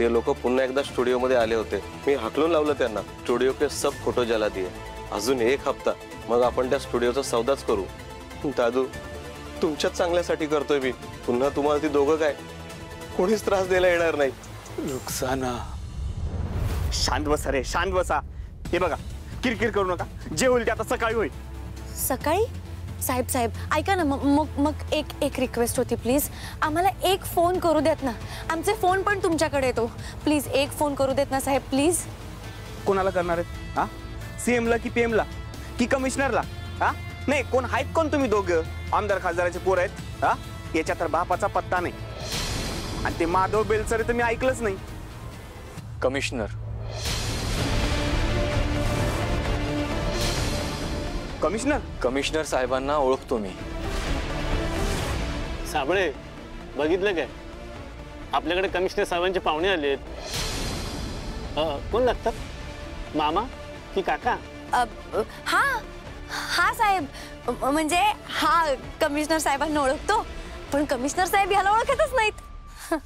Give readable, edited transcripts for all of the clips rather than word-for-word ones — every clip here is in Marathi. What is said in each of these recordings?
ते लोक पुन्हा एकदा स्टुडिओमध्ये आले होते। मी हाकलून लावलं त्यांना। स्टुडिओ के सब फोटो जला दिए। अजून 1 हप्ता मग आपण त्या स्टुडिओचा सौदाच करू। दादू तुमच्याच चांगल्यासाठी करतोय मी। पुन्हा तुम्हाला ती दोघं काय कोणीच त्रास द्यायला येणार नाही। रुखसाना शांत बसा रे, शांत बसा। हे बघा किरकिर करू नका, जे होईल ते आता सकाळी होईल। सकाळी? साहेब साहेब ऐका ना, मग एक रिक्वेस्ट होती प्लीज, आम्हाला एक फोन करू देत ना। आमचे फोन पण तुमच्याकडे येतो, प्लीज एक फोन करू देत ना साहेब प्लीज। कोणाला करणार आहेत? हा, सीएम ला की पीएम ला की कमिशनरला? हा नाही, कोण आहेत कोण तुम्ही दोघं? आमदार खासदाराचे पोर आहेत? हा, याच्या तर बापाचा पत्ता नाही। आणि ते माधव बेलसरे तर मी ऐकलंच नाही। कमिशनर कमिशनर कमिशनर साहेबांना ओळखतो मी। साबळे बघितलं काय, आपल्याकडे कमिशनर साहेबांचे पाहुणे आलेत। कोण लागतात, मामा की काका? हा हा साहेब, म्हणजे हा कमिशनर साहेबांना ओळखतो, पण कमिशनर साहेब याला ओळखतच नाहीत।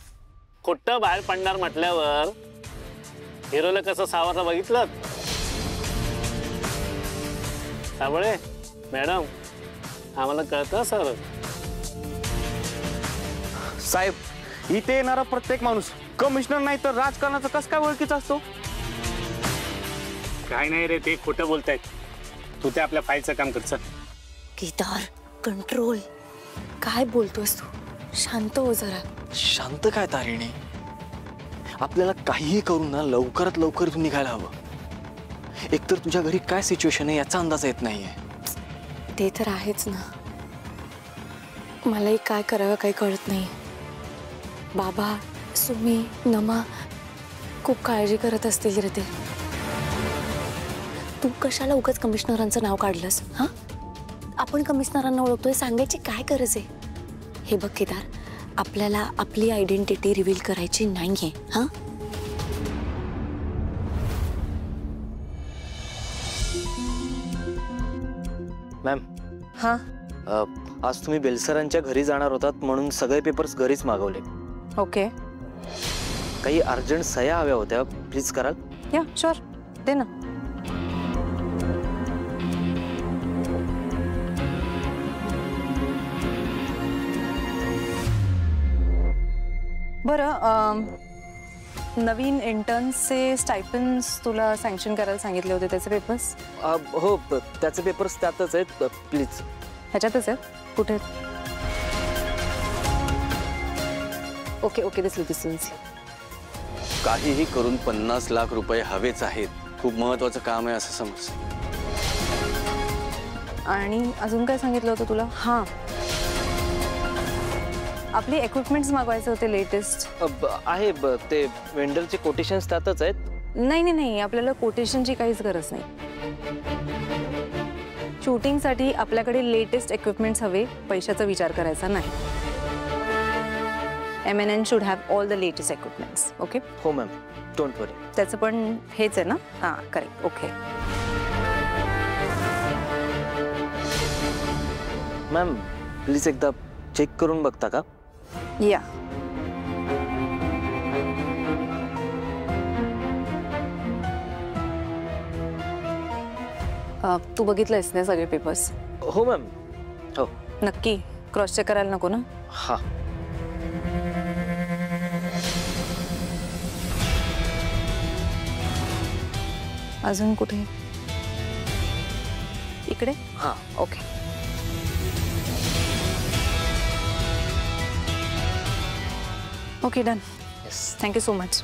खोटं बाहेर पडणार म्हटल्यावर हिरोला कसं सावरलं बघितलं? साबळे मॅडम आम्हाला कळतं सर। साहेब इथे येणारा प्रत्येक माणूस कमिशनर नाही तर राजकारणाचा कस काय ओळखीचा असतो? काय नाही रे, ते खोटं बोलतायत। तू ते आपल्या फाईलचं काम कर चल। केदार कंट्रोल, काय बोलतोस तू? शांत हो जरा। शांत काय तारिणी, आपल्याला काहीही करून ना लवकरात लवकर इथून निघायला हवं। एकतर तुझ्या घरी काय सिच्युएशन आहे याचा अंदाज येत नाहीये। ते तर आहेच ना, मलाही काय करावं काही कळत नाही। बाबा, सुमी, नमा खूप काळजी करत असतील रे ते। तू कशाला उगाच कमिशनरांचं नाव काढलंस? हा, आपण कमिशनरांना ओळखतोय, सांगायची काय गरज आहे? हे बघ केदार, आपल्याला आपली आयडेंटिटी रिव्हील करायची नाहीये। हा, मॅम हा आज तुम्ही बेलसरांच्या घरी जाणार होतात म्हणून सगळे पेपर्स घरीच मागवले। ओके, काही अर्जंट सह्या हव्या होत्या, प्लीज कराल? या शुअर, दे ना। बरं, नवीन इंटर्न्सचे स्टायपेंड्स तुला सँक्शन करायला सांगितले होते, त्याचे पेपर्स? हो, त्याचे पेपर्स त्यातच आहेत, प्लीज। ह्याच्यातच आहेत? कुठे? ओके ओके, दिसली। काहीही करून 50 लाख रुपये हवेच आहेत। खूप महत्त्वाचं काम आहे असं समज। आणि अजून काय सांगितलं होतं तुला? हां, आपली इक्विपमेंट्स मागवायचे होते लेटेस्ट। आहे, ते वेंडरचे कोटेशन्स त्यातच आहेत। नाही, आपल्याला कोटेशनची काहीच गरज नाही। शूटिंगसाठी आपल्याकडे लेटेस्ट इक्विपमेंट्स हवे, पैशाचा विचार करायचा नाही। MNN should have all the latest equipments. Okay? हो मॅम, डोंट वरी। त्याचं पण हेच आहे ना? हां, करेक्ट। ओके मॅम, प्लीज एकदा चेक करून बघता का? या, तू बघितलंयस ना सगळे पेपर्स? हो मॅम, हो। नक्की क्रॉस चेक करायला नको ना? हां, अजून कुठे? इकडे? हां, okay. Okay, done. Yes, thank you so much.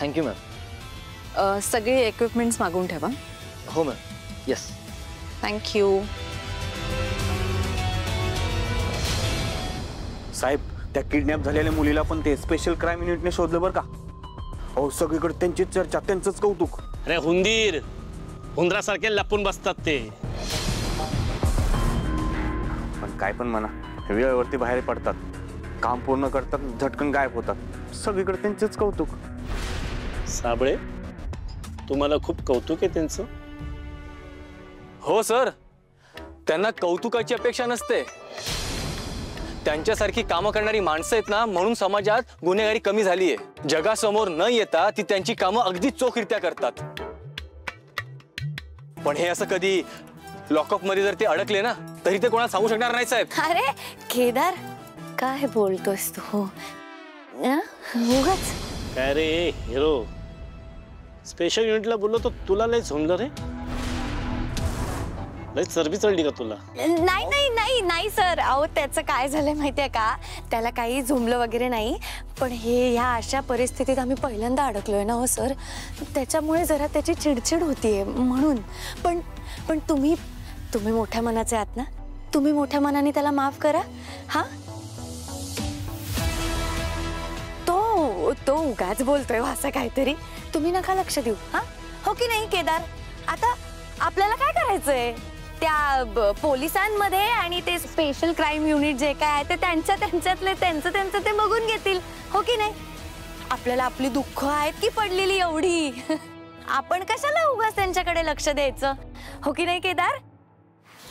Thank you ma'am. सगळे इक्विपमेंट्स मागवून ठेवा। हो मॅम, येस। थँक्यू। साहेब, त्या किडनॅप झालेल्या मुलीला पण ते स्पेशल क्राईम युनिटने शोधलं बरं का? अहो, सगळीकडे त्यांचीच चर्चा, त्यांचंच कौतुक। अरे हुंदरासारखे लपून बसतात ते। पण काय पण म्हणा, वेळेवरती बाहेर पडतात, काम पूर्ण करतात, झटकन गायब होतात। सगळीकडे त्यांचंच कौतुक। साबळे, तुम्हाला खूप कौतुक आहे त्यांचं? हो सर, त्यांना कौतुकाची अपेक्षा नसते, त्यांच्यासारखी कामं करणारी माणसं आहेत ना, म्हणून समाजात गुन्हेगारी कमी झाली आहे. जगासमोर न येता ती त्यांची कामं अगदी चोखरित्या करतात. पण हे असं कधी लॉकअप मध्ये जर ते अडकले ना, तरी ते कोणाला सांगू शकणार नाही साहेब. अरे केदार, काय बोलतोस तू? उगाच. काय रे हिरो, स्पेशल युनिटला बोललो तर तुला लय झोंबलं रे. लय चरबी चढली का तुला? नाही नाही नाही नाही सर, अहो त्याचं काय झालंय माहितीये का, त्याला काही झुमलं वगैरे नाही. पण हे ह्या अशा परिस्थितीत आम्ही पहिल्यांदा अडकलोय ना हो सर, त्याच्यामुळे जरा त्याची चिडचिड होतीये म्हणून. पण पण तुम्ही मोठ्या मनाचे आहात ना, तुम्ही मोठ्या मनाने त्याला माफ करा. हा, तो उगाच बोलतोय असं काहीतरी, तुम्ही नका लक्ष देऊ. हा, हो की नाही केदार? आता आपल्याला काय करायचंय, त्या पोलिसांमध्ये आणि ते स्पेशल क्राईम युनिट जे काय आहे ते त्यांचं ते बघून घेतील, हो की नाही? आपल्याला आपली दुःख आहेत की पडलेली एवढी, आपण कशाला उगाच त्यांच्याकडे लक्ष द्यायचं, हो की नाही केदार?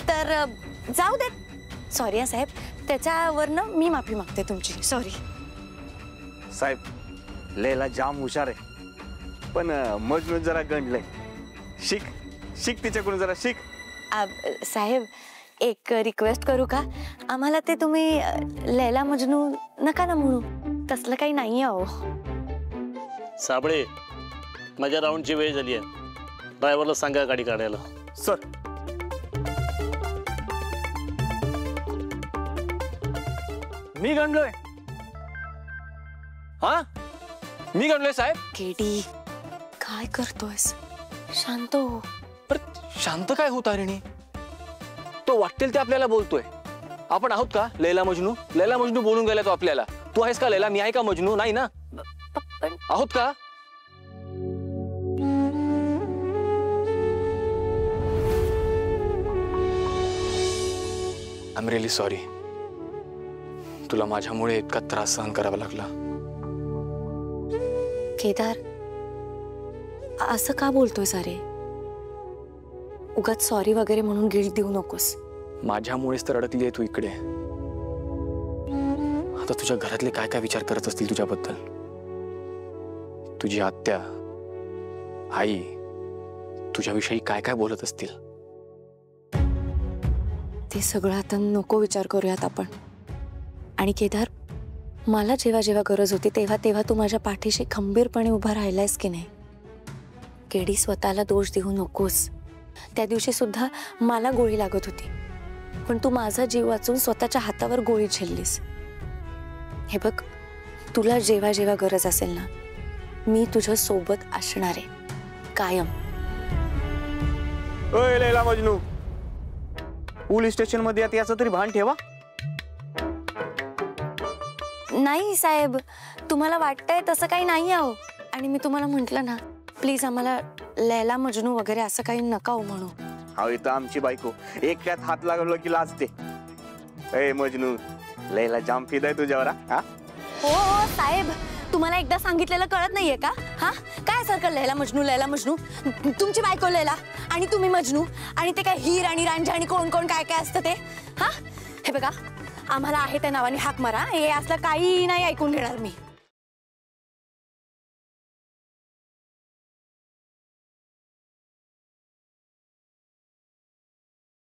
तर जाऊ देत. सॉरी साहेब, त्याच्यावरनं मी माफी मागते तुमची. सॉरी साहेब. लैला जाम हुशार आहे, पण मजनू जरा गंडलंय. शिक तिच्याकडून जरा शिक. साहेब, एक रिक्वेस्ट करू का? आम्हाला ते तुम्ही लैला मजनू नका ना म्हणू, तसलं काही नाही अहो. साबळे, माझ्या राऊंडची वेळ झाली आहे. ड्रायव्हरला सांगा गाडी काढायला. सर. मी गणलोय? हा, मी गणलोय साहेब? केडी, काय करतोयस? शांत हो. शांत काय हो तारिणी? तो वाटेल ते आपल्याला बोलतोय. आपण आहोत का लैला मजनू? लैला मजनू बोलून गेला तो आपल्याला. तू आहेस का लैला? मी आहे का मजनू? नाही ना. आहोत का? I am really sorry. तुला माझ्यामुळे इतका त्रास सहन करावा लागला. केदार, असं का बोलतोय सारे? उगाच सॉरी वगैरे म्हणून गिल्ट देऊ नकोस. माझ्यामुळेच तर अडकली आहे तू इकडे. आता तुझ्या घरातले काय काय विचार करत असतील तुझ्याबद्दल? तुझी आत्या, आई तुझ्याविषयी काय काय बोलत असतील? ते सगळं आता नको विचार करूयात आपण. आणि केदार, मला जेव्हा जेव्हा गरज होती तेव्हा तेव्हा तू माझ्या पाठीशी खंबीरपणे उभा राहिलायस की नाही? केडी, स्वतःला दोष देऊ नकोस. त्या दिवशी सुद्धा मला गोळी लागत होती, पण तू माझा जीव वाचून स्वतःच्या हातावर गोळी झेललीस. हे बघ, तुला जेव्हा जेव्हा गरज असेल ना, मी तुझ्या सोबत असणार आहे कायम. ओय लैला मजनू, पोलीस स्टेशन मध्ये याचं तरी भान ठेवा. नाही साहेब, तुम्हाला वाटतंय तसं काही नाही आहो. आणि मी तुम्हाला म्हटलं ना, प्लीज आम्हाला लैला मजनू वगैरे असं काही नका हो म्हणू. अहो, इथं आमची बायको एकट्यात हात लागलो की लाजते. ए मजनू, लैला जाम फिदा आहे तुझ्यावर. हा, हो हो साहेब, तुम्हाला एकदा सांगितलेलं कळत नाहीये का? हा, काय सारखं लैला मजनू? तुमची बायको लैला आणि तुम्ही मजनू, आणि ते काय हीर आणि रांझा आणि कोण कोण काय काय असतं ते. हा, हे बघा, आम्हाला आहे त्या नावाने हाक मारा. हे असलं काही नाही ऐकून घेणार मी.